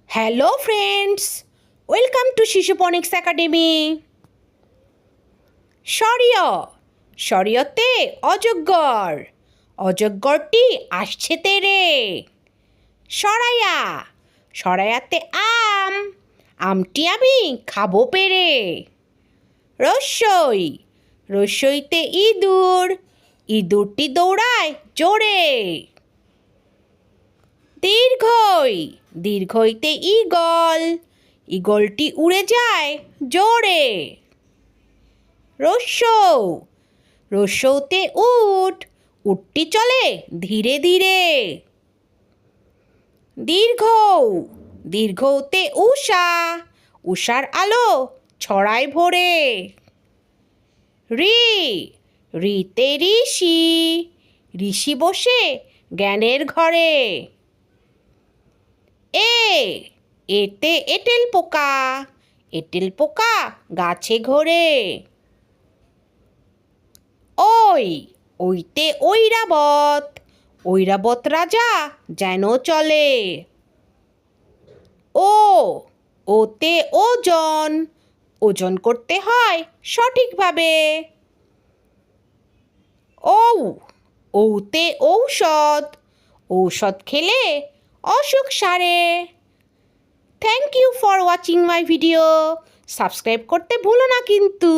Hello friends, welcome to শিশুপনিক্স academy. শরিয় শরিয়তে অজগর, অজগরটি আসছে তেরে। সরায়া সরায়াতে আম, আমটি আমি খাবো পেরে। রস্যই রস্যইতে ইঁদুর, ইঁদুরটি দৌড়ায় জোরে। দীর্ঘই দীর্ঘইতে ঈগল, ঈগলটি উড়ে যায় জোরে। রস্যৌ রস্যৌতে উট, উটটি চলে ধীরে ধীরে। দীর্ঘৌ দীর্ঘৌতে উষা, উষার আলো ছড়ায় ভোরে। ঋ ঋতে ঋষি, ঋষি বসে জ্ঞানের ঘরে। এতে এঁটেল পোকা, এঁটেল পোকা গাছে ঘোরে। ওইতে ঐরাবত, ঐরাবত রাজা যেন চলে। ওতে ওজন, ওজন করতে হয় সঠিকভাবে। ওতে ঔষধ, ঔষধ খেলে অসুখ সারে। Thank you for watching my video. Subscribe করতে ভুলো না কিন্তু।